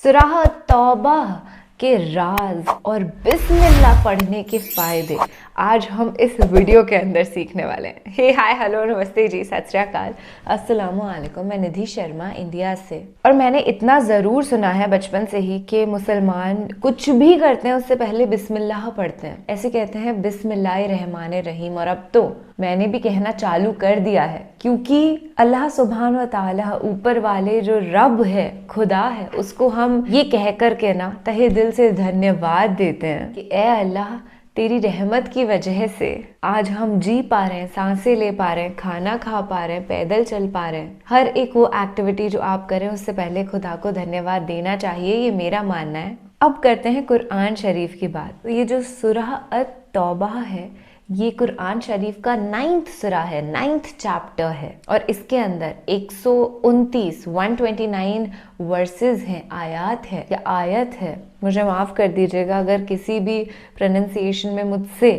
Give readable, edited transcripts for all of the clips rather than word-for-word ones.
सूरह तौबा के राज और बिस्मिल्लाह पढ़ने के फायदे आज हम इस वीडियो के अंदर सीखने वाले हैं। हे हाय हेलो नमस्ते जी, सत श्री अकाल, अस्सलामु अलैकुम। मैं निधि शर्मा इंडिया से। और मैंने इतना ज़रूर सुना है बचपन से ही कि मुसलमान कुछ भी करते हैं उससे पहले बिस्मिल्लाह पढ़ते हैं। ऐसे कहते हैं बिस्मिल्लाह रहमान रहीम। और अब तो मैंने भी कहना चालू कर दिया है, क्योंकि अल्लाह सुब्हान व तआला ऊपर वाले जो रब है, खुदा है, उसको हम ये कह कर के ना तहे दिल से धन्यवाद देते हैं कि ए अल्लाह, तेरी रहमत की वजह से आज हम जी पा रहे हैं, सांसें ले पा रहे हैं, खाना खा पा रहे हैं, पैदल चल पा रहे हैं। हर एक वो एक्टिविटी जो आप करें उससे पहले खुदा को धन्यवाद देना चाहिए, ये मेरा मानना है। अब करते हैं कुरान शरीफ की बात। तो ये जो सूरह अत-तौबा है, ये कुरान शरीफ का 9th सूरा है, 9th चैप्टर है। और इसके अंदर 129 वर्सेस हैं, आयात है या आयत है। मुझे माफ़ कर दीजिएगा अगर किसी भी प्रोनाउंसिएशन में मुझसे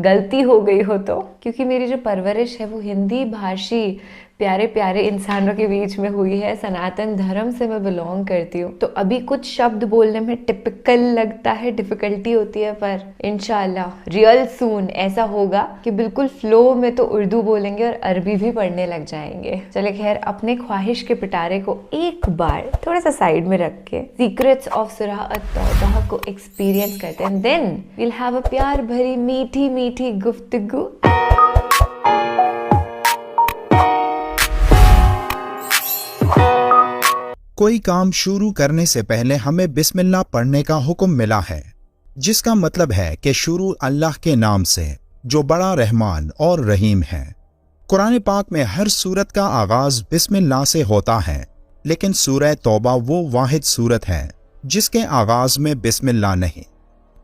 गलती हो गई हो तो, क्योंकि मेरी जो परवरिश है वो हिंदी भाषी प्यारे प्यारे इंसानों के बीच में हुई है। सनातन धर्म से मैं बिलोंग करती हूँ, तो अभी कुछ शब्द बोलने में टिपिकल लगता है, डिफिकल्टी होती है, पर इंशाल्लाह रियल सून ऐसा होगा कि बिल्कुल फ्लो में तो उर्दू बोलेंगे और अरबी भी पढ़ने लग जाएंगे। चले खैर, अपने ख्वाहिश के पिटारे को एक बार थोड़ा सा साइड में रख के सीक्रेट्स ऑफ सूरह अत-तौबा को एक्सपीरियंस करते हैं। देन विल हैव अ प्यार भरी मीठी मीठी गुफ्तगू। कोई काम शुरू करने से पहले हमें बिस्मिल्लाह पढ़ने का हुक्म मिला है, जिसका मतलब है कि शुरू अल्लाह के नाम से, जो बड़ा रहमान और रहीम है। कुरान पाक में हर सूरत का आगाज बिस्मिल्लाह से होता है, लेकिन सूरह तौबा वो वाहिद सूरत है जिसके आगाज में बिस्मिल्लाह नहीं।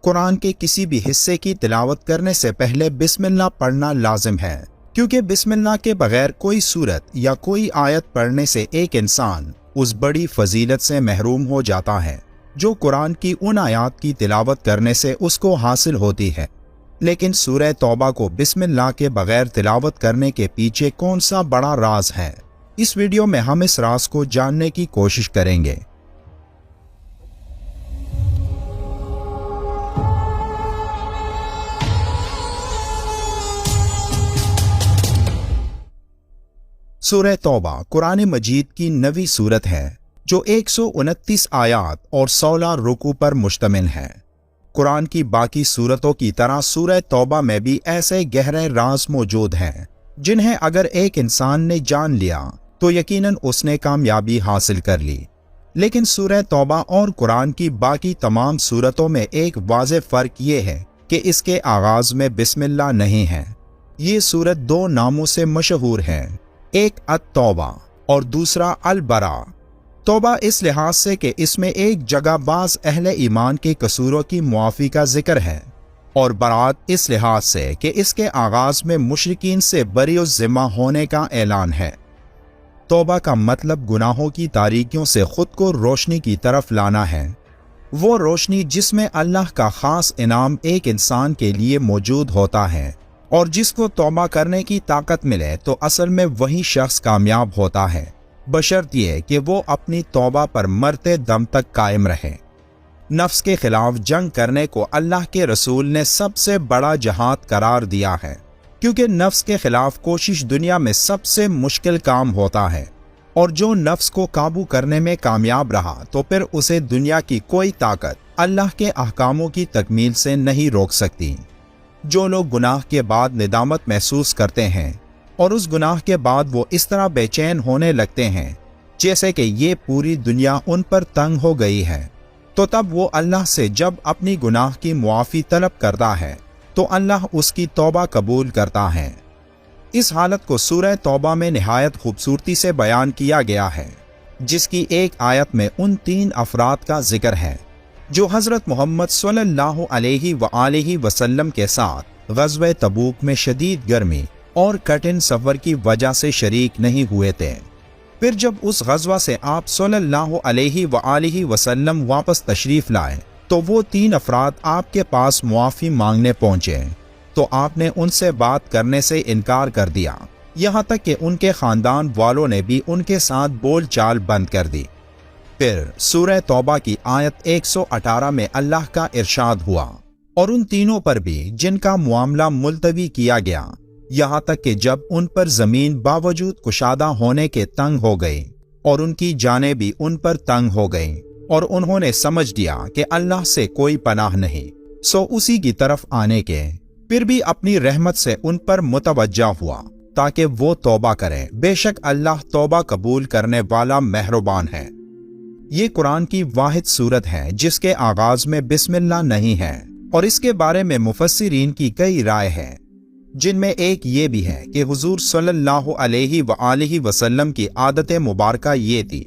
कुरान के किसी भी हिस्से की तिलावत करने से पहले बिस्मिल्लाह पढ़ना लाजिम है, क्योंकि बिस्मिल्लाह के बगैर कोई सूरत या कोई आयत पढ़ने से एक इंसान उस बड़ी फजीलत से महरूम हो जाता है जो कुरान की उन आयात की तिलावत करने से उसको हासिल होती है। लेकिन सूरह तौबा को बिस्मिल्लाह के बगैर तिलावत करने के पीछे कौन सा बड़ा राज है, इस वीडियो में हम इस राज को जानने की कोशिश करेंगे। सूरह तौबा कुरान मजीद की नवी सूरत है जो 129 आयात और 16 रुकू पर मुश्तमिल है। कुरान की बाकी सूरतों की तरह सूरह तौबा में भी ऐसे गहरे राज मौजूद हैं जिन्हें अगर एक इंसान ने जान लिया तो यकीनन उसने कामयाबी हासिल कर ली। लेकिन सूरह तौबा और कुरान की बाकी तमाम सूरतों में एक वाज़ेह फ़र्क ये है कि इसके आगाज में बिस्मिल्लाह नहीं है। ये सूरत दो नामों से मशहूर है, एक अत-तौबा और दूसरा अल-बरा। तौबा इस लिहाज से कि इसमें एक जगह बाज अहले ईमान के कसूरों की मुआफ़ी का जिक्र है, और बरात इस लिहाज से कि इसके आगाज में मुशरिकीन से बरी ज़िम्मा होने का ऐलान है। तौबा का मतलब गुनाहों की तारीकियों से खुद को रोशनी की तरफ लाना है, वो रोशनी जिसमें अल्लाह का खास इनाम एक इंसान के लिए मौजूद होता है, और जिसको तौबा करने की ताकत मिले तो असल में वही शख्स कामयाब होता है, बशर्त ये कि वो अपनी तौबा पर मरते दम तक कायम रहे। नफ्स के खिलाफ जंग करने को अल्लाह के रसूल ने सबसे बड़ा जहाद करार दिया है, क्योंकि नफ्स के खिलाफ कोशिश दुनिया में सबसे मुश्किल काम होता है, और जो नफ्स को काबू करने में कामयाब रहा तो फिर उसे दुनिया की कोई ताकत अल्लाह के अहकामों की तकमील से नहीं रोक सकती। जो लोग गुनाह के बाद निदामत महसूस करते हैं और उस गुनाह के बाद वो इस तरह बेचैन होने लगते हैं जैसे कि ये पूरी दुनिया उन पर तंग हो गई है, तो तब वो अल्लाह से जब अपनी गुनाह की मुआफ़ी तलब करता है तो अल्लाह उसकी तौबा कबूल करता है। इस हालत को सूरह तौबा में निहायत खूबसूरती से बयान किया गया है, जिसकी एक आयत में उन 3 अफराद का जिक्र है जो हज़रत मोहम्मद सल्लल्लाहु अलैहि वसल्लम के साथ ग़ज़वे तबूक में शदीद गर्मी और कठिन सफ़र की वजह से शरीक नहीं हुए थे। फिर जब उस ग़ज़वा से आप सल्लल्लाहु अलैहि वसल्लम वापस तशरीफ़ लाए तो वो 3 अफराद आपके पास मुआफ़ी मांगने पहुँचे, तो आपने उनसे बात करने से इनकार कर दिया, यहाँ तक कि उनके ख़ानदान वालों ने भी उनके साथ बोल चाल बंद कर दी। फिर सूरह तौबा की आयत 118 में अल्लाह का इरशाद हुआ, और उन तीनों पर भी जिनका मुआमला मुलतवी किया गया, यहाँ तक कि जब उन पर जमीन बावजूद कुशादा होने के तंग हो गई और उनकी जानें भी उन पर तंग हो गईं, और उन्होंने समझ लिया कि अल्लाह से कोई पनाह नहीं, सो उसी की तरफ आने के, फिर भी अपनी रहमत से उन पर मुतवज्जा हुआ ताकि वो तौबा करें। बेशक अल्लाह तौबा कबूल करने वाला मेहरबान है। ये कुरान की वाहिद सूरत है जिसके आगाज में बिस्मिल्लाह नहीं है, और इसके बारे में मुफस्सिरीन की कई राय है, जिनमें एक ये भी है कि हुजूर सल्लल्लाहु अलैहि वसल्लम की आदत मुबारका ये थी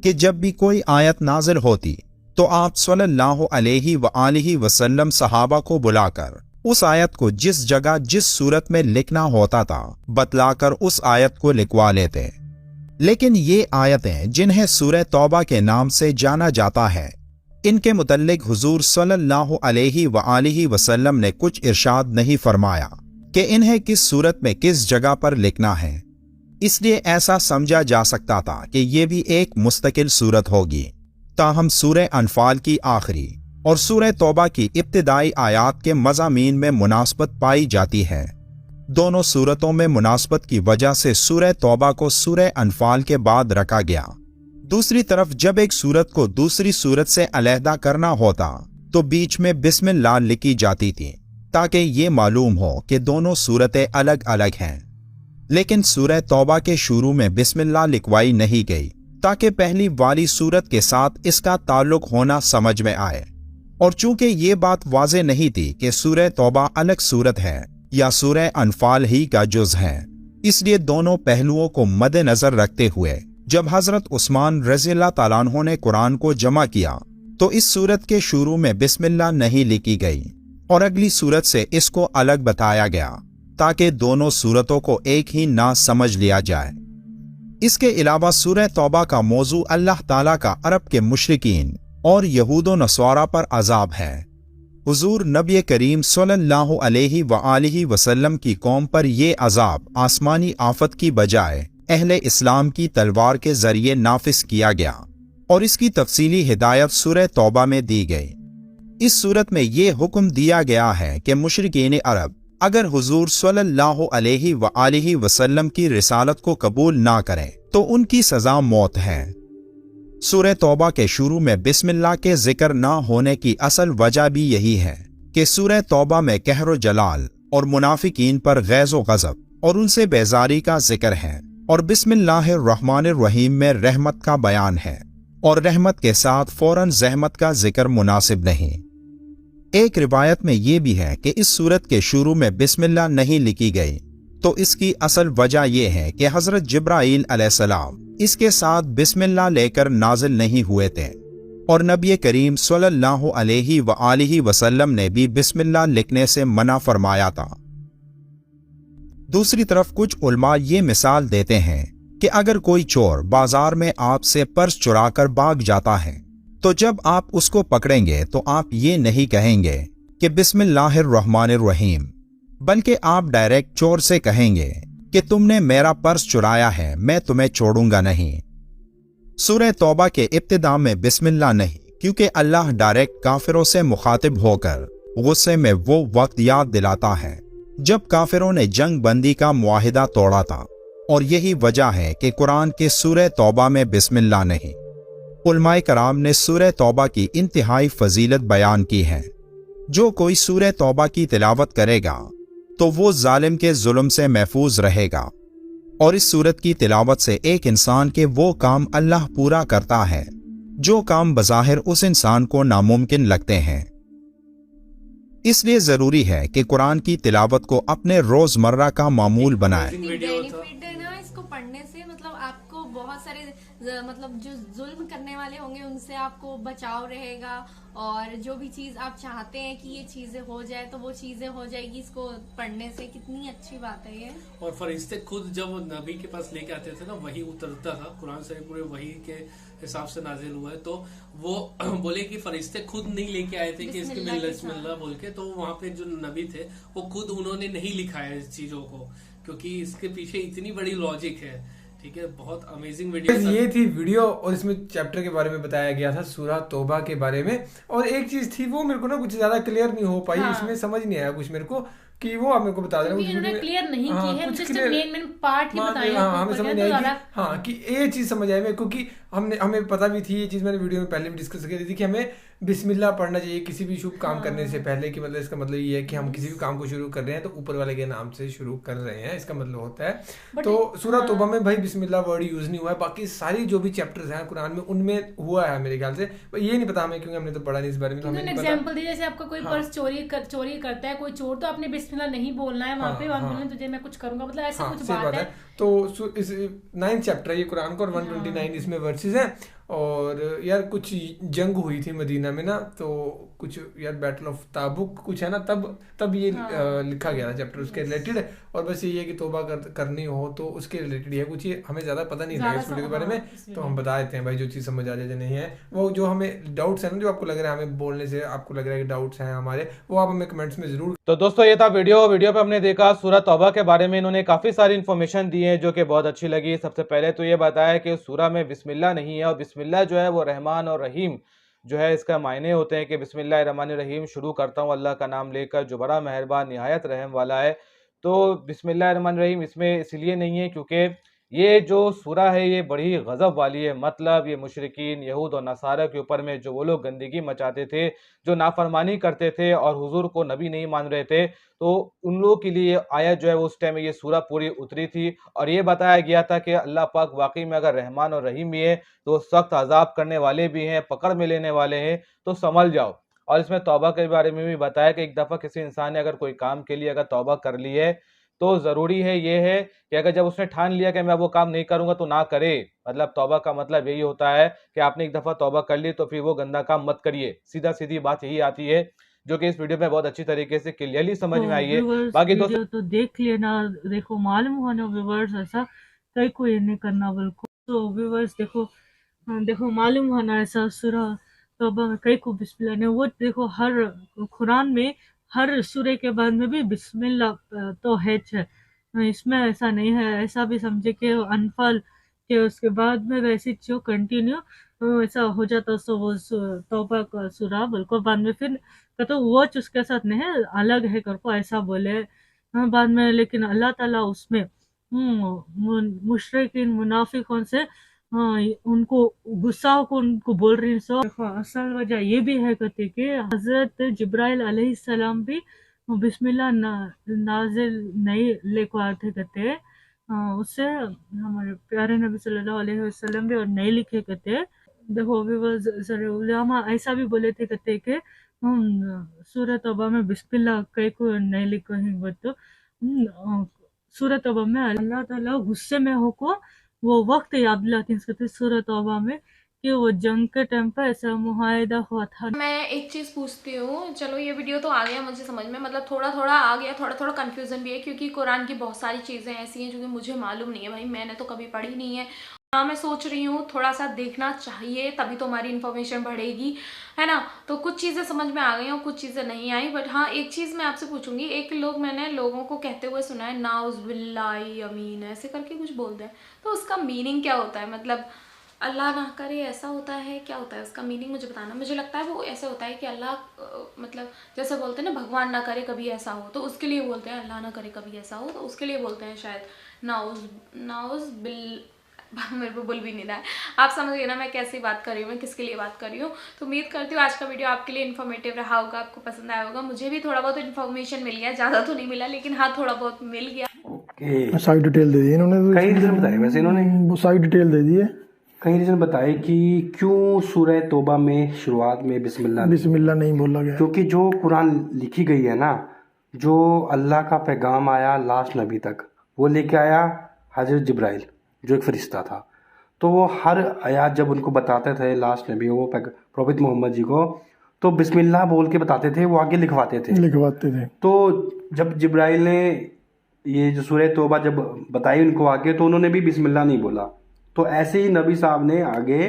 कि जब भी कोई आयत नाजिल होती तो आप सल्लल्लाहु अलैहि वसल्लम सहाबा को बुलाकर उस आयत को जिस जगह जिस सूरत में लिखना होता था बतलाकर उस आयत को लिखवा लेते। लेकिन ये आयतें जिन्हें सूरह तौबा के नाम से जाना जाता है, इनके मुतल्लिक हुजूर सल्लल्लाहु अलैहि वसल्लम ने कुछ इरशाद नहीं फरमाया कि इन्हें किस सूरत में किस जगह पर लिखना है। इसलिए ऐसा समझा जा सकता था कि ये भी एक मुस्तकिल सूरत होगी। ताहम सूरह अनफाल की आखिरी और सूरह तौबा की इब्तिदाई आयात के मज़ामीन में मुनासबत पाई जाती है। दोनों सूरतों में मुनासबत की वजह से सूरह तौबा को सूरह अनफाल के बाद रखा गया। दूसरी तरफ जब एक सूरत को दूसरी सूरत से अलहदा करना होता तो बीच में बिस्मिल्लाह लिखी जाती थी ताकि ये मालूम हो कि दोनों सूरतें अलग अलग हैं। लेकिन सूरह तौबा के शुरू में बिस्मिल्लाह लिखवाई नहीं गई ताकि पहली वाली सूरत के साथ इसका ताल्लुक होना समझ में आए। और चूंकि ये बात वाज़े नहीं थी कि सूरह तौबा अलग सूरत है या सूरह अनफाल ही का जुज़ है, इसलिए दोनों पहलुओं को मद्देनजर रखते हुए जब हजरत उस्मान रज़ियल्लाहु ताला अन्हु ने कुरान को जमा किया तो इस सूरत के शुरू में बिस्मिल्लाह नहीं लिखी गई और अगली सूरत से इसको अलग बताया गया ताकि दोनों सूरतों को एक ही ना समझ लिया जाए। इसके अलावा सूरह तौबा का मौजू अल्लाह ताला का अरब के मुशरिकीन और यहूदो नस्वारा पर अजाब है। हुजूर नबी करीम सल्लल्लाहु अलैहि वसल्लम की कौम पर यह अजाब आसमानी आफत की बजाय अहले इस्लाम की तलवार के जरिए नाफिस किया गया और इसकी तफसीली हिदायत सूरह तौबा में दी गई। इस सूरत में ये हुक्म दिया गया है कि मुशरिकीन अरब अगर हुजूर सल्लल्लाहु अलैहि वसल्लम की रिसालत को कबूल ना करें तो उनकी सजा मौत है। सूरह तौबा के शुरू में बिस्मिल्लाह के जिक्र ना होने की असल वजह भी यही है कि सूरह तौबा में कहरो जलाल और मुनाफिकीन पर गैज़ो गज़ब और उनसे बेजारी का जिक्र है, और बिस्मिल्लाहिर्रहमानिर्रहीम में रहमत का बयान है, और रहमत के साथ फौरन ज़हमत का जिक्र मुनासिब नहीं। एक रिवायत में यह भी है कि इस सूरत के शुरू में बिस्मिल्लाह नहीं लिखी गई, तो इसकी असल वजह यह है कि हजरत जिब्राईल अलैहिस्सलाम इसके साथ बिस्मिल्लाह लेकर नाजिल नहीं हुए थे, और नबी करीम सल्लल्लाहु अलैहि वसल्लम ने भी बिस्मिल्लाह लिखने से मना फरमाया था। दूसरी तरफ कुछ उलमा ये मिसाल देते हैं कि अगर कोई चोर बाजार में आपसे पर्स चुराकर भाग जाता है तो जब आप उसको पकड़ेंगे तो आप ये नहीं कहेंगे कि बिस्मिल्लाहिर्रहमानिर्रहीम, बल्कि आप डायरेक्ट चोर से कहेंगे कि तुमने मेरा पर्स चुराया है, मैं तुम्हें छोड़ूंगा नहीं। सूरह तौबा के इब्तिदा में बिस्मिल्लाह नहीं, क्योंकि अल्लाह डायरेक्ट काफिरों से मुखातिब होकर गुस्से में वो वक्त याद दिलाता है जब काफिरों ने जंग बंदी का मुआहिदा तोड़ा था, और यही वजह है कि कुरान के सूरह तौबा में बिस्मिल्लाह नहीं। उलमाए कराम ने सूरह तौबा की इंतहाई फजीलत बयान की है। जो कोई सूरह तौबा की तिलावत करेगा तो वो जालिम के जुल्म से महफूज रहेगा, और इस सूरत की तिलावत से एक इंसान के वो काम अल्लाह पूरा करता है जो काम बज़ाहिर उस इंसान को नामुमकिन लगते हैं। इसलिए जरूरी है कि कुरान की तिलावत को अपने रोजमर्रा का मामूल बनाएं। बेनिफिट है ना इसको पढ़ने से, मतलब आपको बहुत सारे मतलब जो जुल्म करने वाले होंगे उनसे आपको बचाव रहेगा, और जो भी चीज आप चाहते हैं कि ये चीजें हो जाए तो वो चीजें हो जाएगी इसको पढ़ने से। कितनी अच्छी बात है ये। और फरिश्ते खुद जब नबी के पास लेके आते थे ना, वही उतरता था, कुरान से पूरे वही के हिसाब से नाजिल हुआ है, तो वो बोले कि फरिश्ते खुद नहीं लेके आए थे कि इसके में बिस्मिल्लाह बोल के, तो वहाँ पे जो नबी थे वो खुद उन्होंने नहीं लिखा है इस चीजों को, क्योंकि इसके पीछे इतनी बड़ी लॉजिक है, ठीक है, बहुत अमेजिंग वीडियो Guys, ये थी वीडियो और इसमें चैप्टर के बारे में बताया गया था, सूरह तौबा के बारे में। और एक चीज थी वो मेरे को ना कुछ ज्यादा क्लियर नहीं हो पाई, इसमें समझ नहीं आया कुछ मेरे को कि वो आप मेरे को बता देना। इन्होंने क्लियर नहीं हाँ, की है, कुछ जस्ट clear- मेन पार्ट ही बताए हैं। हाँ, हमें समझ नहीं आई तो कि हाँ कि ये चीज समझ आई मेरे को कि हमें पता भी थी ये चीज, मैंने वीडियो में पहले भी डिस्कस की थी कि हमें बिस्मिल्लाह पढ़ना चाहिए किसी भी शुभ काम करने से पहले। कि मतलब इसका मतलब ये है कि हम किसी भी काम को शुरू कर रहे हैं तो ऊपर वाले के नाम से शुरू कर रहे हैं, इसका मतलब होता है। तो सूरह तौबा में भाई बिस्मिल्लाह वर्ड यूज नहीं हुआ है, बाकी सारी जो भी चैप्टर्स हैं कुरान में उनमें हुआ है मेरे ख्याल से। ये नहीं पता हमें, क्योंकि हमने तो पढ़ा नहीं इस बारे में, तो हमें नहीं पता। एग्जांपल दी, जैसे आपका कोई पर्स चोरी करता है कोई चोर, तो आपने बिस्मिल्लाह नहीं बोलना है वहां पे, वहां बोलना तुझे मैं कुछ करूंगा, मतलब ऐसा कुछ बात है। तो इस 9th चैप्टर है ये कुरान का और 129 इसमें वर्सेस हैं। और यार कुछ जंग हुई थी मदीना में ना, तो कुछ यार बैटल ऑफ ताबुक कुछ है ना, तब ये लिखा गया था चैप्टर उसके रिलेटेड। और बस ये है कि तौबा करनी हो तो उसके रिलेटेड है कुछ, ये हमें ज्यादा पता नहीं लगा इस वीडियो के बारे में, तो हम बता देते हैं भाई जो चीज़ समझ आ जाए नहीं है। वो जो हमें डाउट्स है ना, जो आपको लग रहा है हमें बोलने से आपको लग रहा है कि डाउट्स हैं हमारे, वो आप हमें कमेंट्स में जरूर। तो दोस्तों ये था वीडियो पे हमने देखा सूरह तौबा के बारे में। इन्होंने काफ़ी सारी इन्फॉर्मेशन दी है जो कि बहुत अच्छी लगी। सबसे पहले तो ये बताया कि सूरह में बिस्मिल्लाह नहीं है, और बिस्मिल्लाह जो है वो रहमान और रहीम जो है इसका मायने होते हैं कि बिस्मिल्लाहिर्रहमानिर्रहीम, शुरू करता हूँ अल्लाह का नाम लेकर जो बड़ा मेहरबान निहायत रहम वाला है। तो बिस्मिल्लाहिर्रहमानिर्रहीम इसमें इसलिए नहीं है क्योंकि ये जो सूरह है ये बड़ी गज़ब वाली है। मतलब ये मुशरिकीन यहूद और नसारा के ऊपर में जो वो लोग गंदगी मचाते थे, जो नाफरमानी करते थे और हुजूर को नबी नहीं मान रहे थे, तो उन लोगों के लिए आयत जो है उस टाइम ये सूरह पूरी उतरी थी। और ये बताया गया था कि अल्लाह पाक वाकई में अगर रहमान और रहीम भी है तो सख्त अजाब करने वाले भी हैं, पकड़ में लेने वाले हैं, तो संभल जाओ। और इसमें तौबा के बारे में भी बताया कि एक दफ़ा किसी इंसान ने अगर कोई काम के लिए अगर तौबा कर ली है तो ज़रूरी है ये है कि अगर जब उसने ठान लिया कि मैं वो काम नहीं करूंगा तो ना करे। मतलब तौबा का मतलब यही होता है कि आपने एक दफ़ा तौबा कर ली तो फिर वो गंदा काम मत करिए। सीधा सीधी बात यही आती है, जो कि इस वीडियो में बहुत अच्छी तरीके से क्लियरली समझ में आई है। बाकी दोस्तों तो देख लेना, देखो मालूम हुआ ना व्यूवर्स, ऐसा कई को ये नहीं करना बिल्कुल। तो व्यूवर्स देखो मालूम हुआ ना ऐसा सूरह तौबा में कई को बिस्मिल्लाह ने, वो देखो हर कुरान में हर सूरह के बाद में भी बिस्मिल्लाह तो है, इसमें ऐसा नहीं है। ऐसा भी समझे कि अनफल के उसके बाद में वैसे जो कंटिन्यू ऐसा हो जाता सो वो तौबा का सूरह बिल्कुल बाद में फिर तो वो उसके साथ नहीं है, अलग है कर को ऐसा बोले बाद में। लेकिन अल्लाह ताला उसमें मुशरिकीन मुनाफिकों से उनको गुस्सा को उनको बोल रही। सो असल वजह ये भी है कहते कि हजरत जिब्राइल अलैहिस्सलाम भी बिस्मिल्लाह नाजिल नहीं लेकर आए थे कहते, उससे हमारे प्यारे नबी सल्लल्लाहु अलैहि वसल्लम भी और नहीं लिखे कहते। देखो उलमा ऐसा भी बोले थे कहते कि सूरह तौबा में बिस्मिल्लाह कई को नहीं लिखो ही, तो सूरह तौबा में अल्लाह ताला गुस्से में होको वो वक्त याद दिलाती है सूरह तौबा में कि वो जंग के टाइम पर ऐसा मुआहदा हुआ था। मैं एक चीज़ पूछती हूँ, चलो ये वीडियो तो आ गया मुझे समझ में, मतलब थोड़ा थोड़ा आ गया, थोड़ा थोड़ा कंफ्यूजन भी है क्योंकि कुरान की बहुत सारी चीज़ें ऐसी हैं जो कि मुझे मालूम नहीं है भाई, मैंने तो कभी पढ़ी नहीं है। हाँ मैं सोच रही हूँ थोड़ा सा देखना चाहिए, तभी तो हमारी इन्फॉर्मेशन बढ़ेगी, है ना। तो कुछ चीज़ें समझ में आ गई और कुछ चीज़ें नहीं आई। बट हाँ एक चीज़ मैं आपसे पूछूंगी, मैंने लोगों को कहते हुए सुना है नाउज़ुबिल्लाहि अमीन, ऐसे करके कुछ बोलते हैं, तो उसका मीनिंग क्या होता है? मतलब अल्लाह ना करे ऐसा होता है, क्या होता है उसका मीनिंग मुझे बताना। मुझे लगता है वो ऐसा होता है कि अल्लाह मतलब जैसे बोलते हैं ना भगवान ना करे कभी ऐसा हो, तो उसके लिए बोलते हैं, अल्लाह ना करे कभी ऐसा हो तो उसके लिए बोलते हैं शायद नाउज़ बिल मेरे को बोल भी नहीं रहा है, आप समझ गए ना मैं कैसी बात कर रही हूँ, मैं किसके लिए बात कर रही हूँ। तो उम्मीद करती हूँ आज का वीडियो आपके लिए इन्फॉर्मेटिव रहा होगा, आपको पसंद आया होगा। मुझे भी थोड़ा बहुत इन्फॉर्मेशन मिल गया, ज़्यादा तो नहीं मिला लेकिन हाँ थोड़ा बहुत मिल गया। सारी डिटेल दे दी इन्होंने, कई रीजन बताए वैसे इन्होंने, वो सारी डिटेल दे दी है। कई रीजन बताए कि क्यों सूरह तौबा में शुरुआत में बिस्मिल्लाह नहीं बोला गया, क्योंकि जो कुरान लिखी गई है ना, जो अल्लाह का पैगाम आया लास्ट नबी तक, वो लेके आया हजरत जिब्राइल जो एक फरिश्ता था। तो वो हर आयत जब उनको बताते थे लास्ट नबी वो प्रॉफिट मोहम्मद जी को, तो बिस्मिल्लाह बोल के बताते थे, वो आगे लिखवाते थे। तो जब जिब्राइल ने ये जो सूरह तौबा जब बताई उनको आगे, तो उन्होंने भी बिस्मिल्लाह नहीं बोला। तो ऐसे ही नबी साहब ने आगे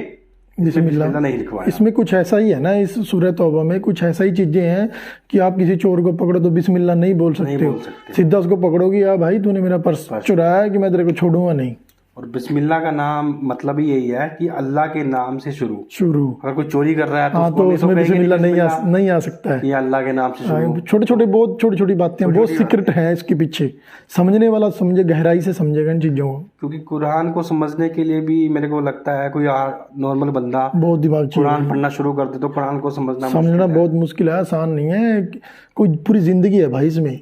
बिस्मिल्लाह नहीं लिखवाया। इसमें कुछ ऐसा ही है ना, इस सूरह तौबा में कुछ ऐसा ही चीजें हैं कि आप किसी चोर को पकड़ो तो बिस्मिल्लाह नहीं बोल सकते हो, सीधा उसको पकड़ोगे या भाई तूने मेरा पर्स चुराया है कि मैं तेरे को छोड़ूंगा नहीं, और बिस्मिल्लाह का नाम मतलब ही यही है कि अल्लाह के नाम से शुरू। शुरू। अगर कोई चोरी कर रहा है तो हाँ, उसको तो भी उसमें कहेंगे बिस्मिल्लाह नहीं बिस्मिल्लाह, आ सकता है। ये अल्लाह के नाम से शुरू। छोटे छोटे बहुत छोटी छोटी बातें, बहुत छोटी-छोटी सीक्रेट है इसके पीछे। समझने वाला समझे, गहराई से समझेगा इन चीजों को। क्योंकि कुरान को समझने के लिए भी मेरे को लगता है कोई नॉर्मल बंदा बहुत दिमाग चाहिए। कुरान पढ़ना शुरू कर दे तो कुरान को समझना बहुत मुश्किल है, आसान नहीं है। कोई पूरी जिंदगी है भाई इसमें,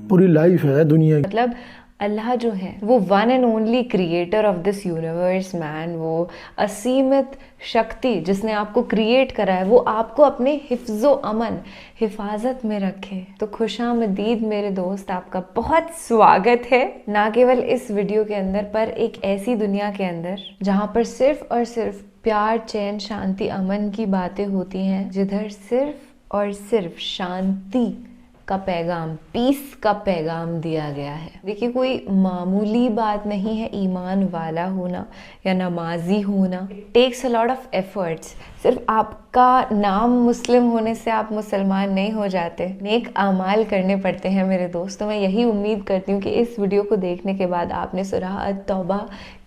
पूरी लाइफ है दुनिया की। मतलब अल्लाह जो है वो one and only creator of this universe man, वो असीमित शक्ति जिसने आपको क्रिएट करा है, वो आपको अपने हिफ्ज़ो अमन हिफाजत में रखे। तो खुशामदीद मेरे दोस्त, आपका बहुत स्वागत है ना केवल इस वीडियो के अंदर पर एक ऐसी दुनिया के अंदर जहाँ पर सिर्फ और सिर्फ प्यार, चैन, शांति, अमन की बातें होती हैं, जिधर सिर्फ और सिर्फ शांति का पैगाम, पीस का पैगाम दिया गया है। देखिए, कोई मामूली बात नहीं है ईमान वाला होना या नमाजी होना। Takes a lot of efforts. सिर्फ आपका नाम मुस्लिम होने से आप मुसलमान नहीं हो जाते, नेक आमाल करने पड़ते हैं मेरे दोस्त। तो मैं यही उम्मीद करती हूँ कि इस वीडियो को देखने के बाद आपने सूरह अत-तौबा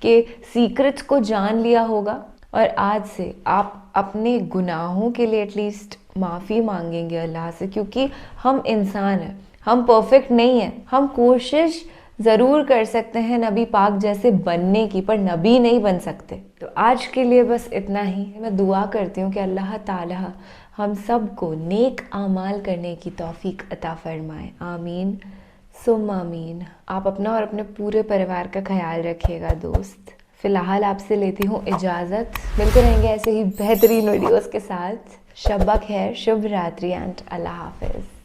के सीक्रेट्स को जान लिया होगा और आज से आप अपने गुनाहों के लिए एटलीस्ट माफ़ी मांगेंगे अल्लाह से, क्योंकि हम इंसान हैं, हम परफेक्ट नहीं हैं। हम कोशिश ज़रूर कर सकते हैं नबी पाक जैसे बनने की, पर नबी नहीं बन सकते। तो आज के लिए बस इतना ही। मैं दुआ करती हूँ कि अल्लाह ताला हम सबको नेक आमाल करने की तौफीक अता फरमाए। आमीन सुम आमीन। आप अपना और अपने पूरे परिवार का ख्याल रखिएगा दोस्त। फ़िलहाल आपसे लेती हूँ इजाज़त। मिलते रहेंगे ऐसे ही बेहतरीन वीडियोस के साथ। शब खैर, शुभ रात्रि एंड अल्लाह हाफिज़।